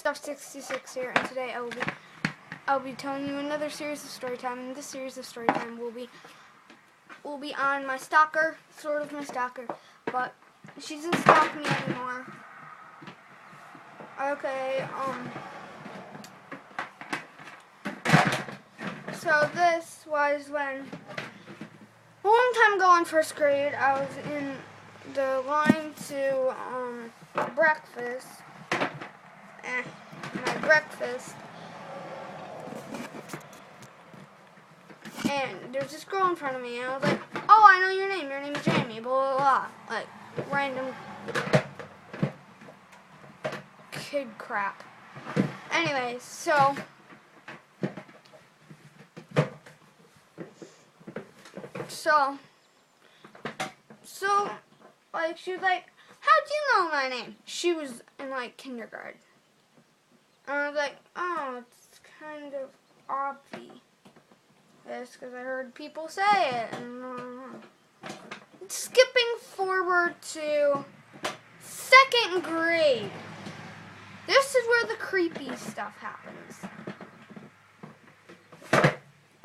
Stuff66 here, and today I'll be telling you another series of story time. And this series of story time will be on my stalker, sort of my stalker, but she doesn't stalk me anymore. Okay, so this was when a long time ago in first grade, I was in the line to breakfast. My breakfast, and there's this girl in front of me, and I was like, oh, I know your name is Jamie, blah, blah, blah, like, random kid crap. Anyways, so like, she was like, how'd you know my name? She was in, like, kindergarten. And I was like, oh, it's kind of obvious, because I heard people say it. And, skipping forward to second grade. This is where the creepy stuff happens.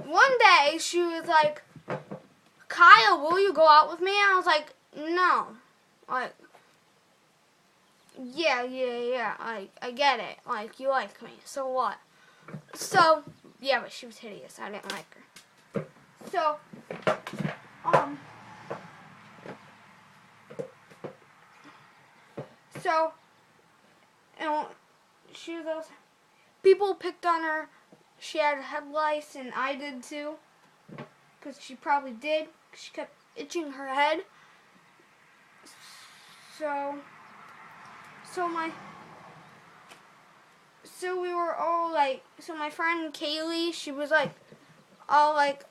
One day, she was like, Kyle, will you go out with me? And I was like, no. Like, yeah, I get it. Like, you like me, so what? So, yeah, but she was hideous. I didn't like her. So, and she was those, people picked on her. She had head lice, and I did too. Because she probably did. She kept itching her head. So we were all like, so my friend Kaylee, she was like, all like,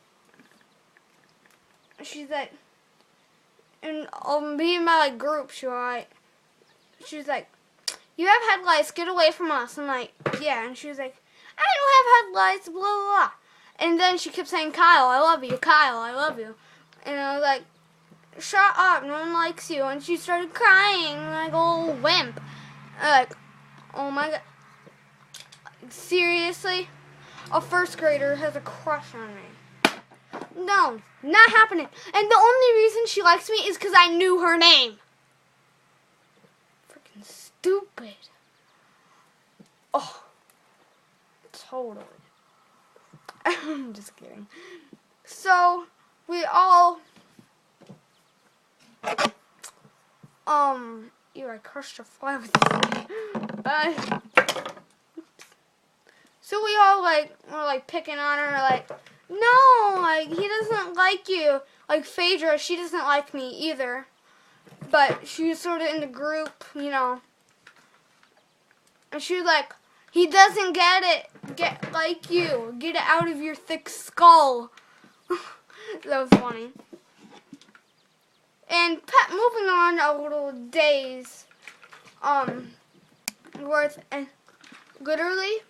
she's like, and me and my like group, she was like, you have head lice, get away from us. I'm like, yeah, and she was like, I don't have head lice, blah, blah, blah. And then she kept saying, Kyle, I love you, Kyle, I love you. And I was like, shut up, no one likes you. And she started crying like a little wimp. Like, oh my god. Seriously? A first grader has a crush on me. No, not happening. And the only reason she likes me is because I knew her name. Freaking stupid. Oh, totally. I'm just kidding. So, we all, I crushed a fly with this. So we all, like, were, like, picking on her, like, no, like, he doesn't like you. Like, Phaedra, she doesn't like me either. But she was sort of in the group, you know. And she was like, he doesn't like you. Get it out of your thick skull. That was funny. And moving on a little days worth, and literally,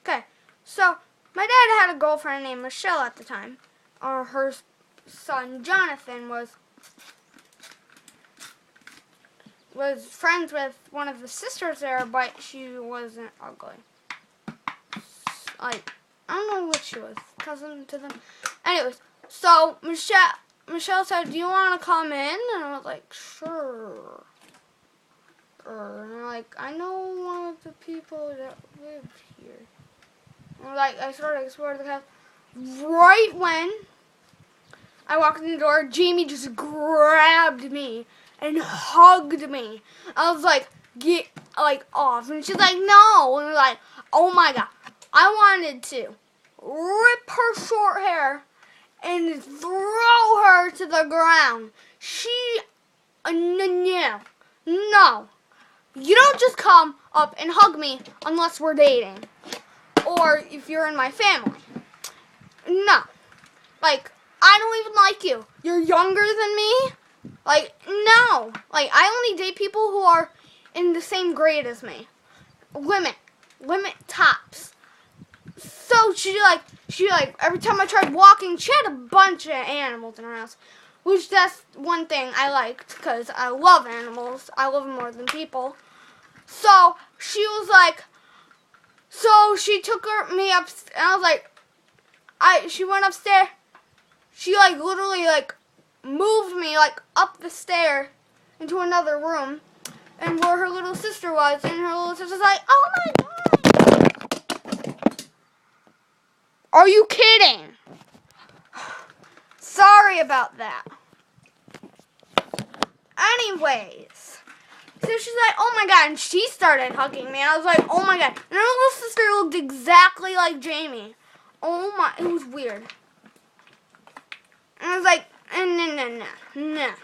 okay, so my dad had a girlfriend named Michelle at the time. Her son Jonathan was friends with one of the sisters there, but she wasn't ugly. Like, I don't know what she was, cousin to them. Anyways, so Michelle said, do you want to come in? And I was like, sure. And like, I know one of the people that live here. And like, I started exploring the house. Right when I walked in the door, Jamie just grabbed me and hugged me. I was like, get like off. And she's like, no. And we're like, oh my god. I wanted to rip her short hair and throw her to the ground. No. You don't just come up and hug me unless we're dating. Or if you're in my family. No. Like, I don't even like you. You're younger than me. Like, no. Like, I only date people who are in the same grade as me. Limit tops. So she every time I tried walking, she had a bunch of animals in her house. Which that's one thing I liked, because I love animals. I love them more than people. So she was like, So she took me up, and I was like, she went upstairs. She like literally like moved me like up the stair into another room, and where her little sister was, and her little sister's like, oh my God. Are you kidding? Sorry about that. Anyways, so she's like, oh my God, and she started hugging me. I was like, oh my God. And her little sister looked exactly like Jamie. Oh my, it was weird. And I was like, nah.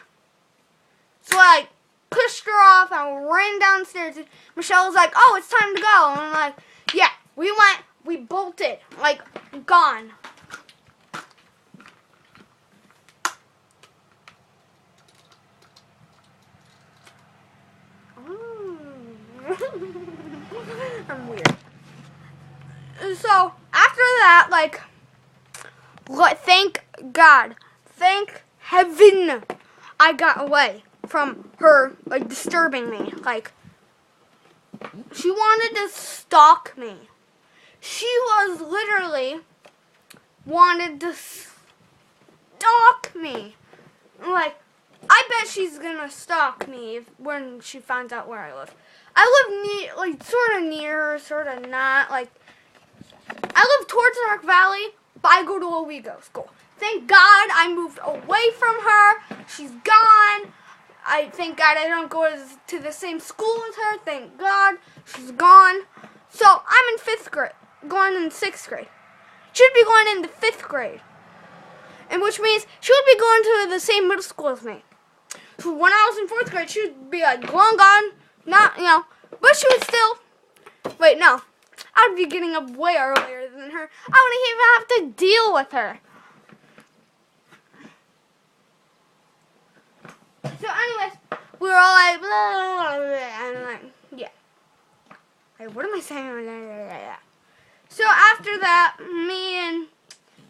So I pushed her off, I ran downstairs. And Michelle was like, oh, it's time to go. And I'm like, yeah, we bolted, like, gone. I'm weird. So after that, like, thank God, thank heaven, I got away from her, like, disturbing me. Like, she wanted to stalk me. She was literally wanted to stalk me. Like, I bet she's gonna stalk me when she finds out where I live. I live near, like, sort of near her, sort of not. Like, I live towards North Valley, but I go to Owego school. Thank God I moved away from her. She's gone. I thank God I don't go to the same school as her. Thank God she's gone. So I'm in 5th grade, going in 6th grade. Should be going into 5th grade, and which means she would be going to the same middle school as me. So when I was in 4th grade, she would be like long gone, not but she would still. Wait, no, I'd be getting up way earlier than her. I wouldn't even have to deal with her. So anyways, we were all like, blah, blah, blah, and like, yeah. Like, what am I saying? So after that, me and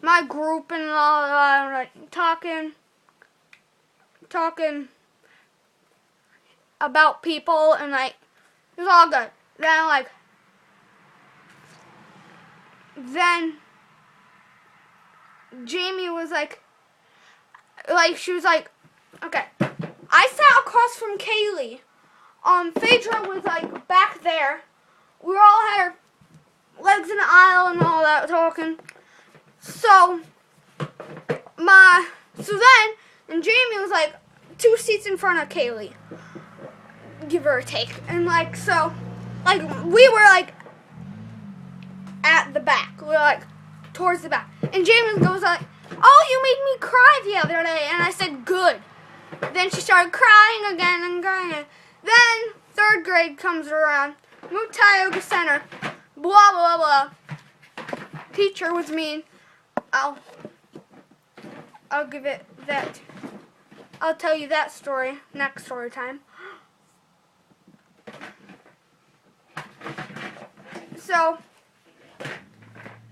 my group and all that, like, talking about people, and like, it was all good. Then Jamie was like, she was like, okay. I sat across from Kaylee. Phaedra was like back there. We all had our legs in the aisle and all that talking. So then Jamie was like 2 seats in front of Kaylee, give or take, and like so, like we were like at the back. We were like towards the back, and Jamie goes like, "Oh, you made me cry the other day," and I said, "Good." Then she started crying again and crying. Then 3rd grade comes around. Moved to Tioga Center. Blah, blah, blah. Teacher was mean. I'll give it that. I'll tell you that story next story time. So,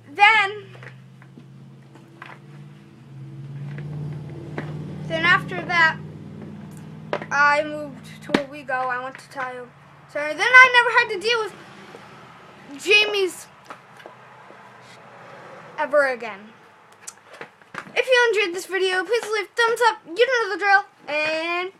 then after that, I moved to Owego. I went to Tioga. So then I never had to deal with Jamie's ever again. If you enjoyed this video, please leave a thumbs up. You know the drill. And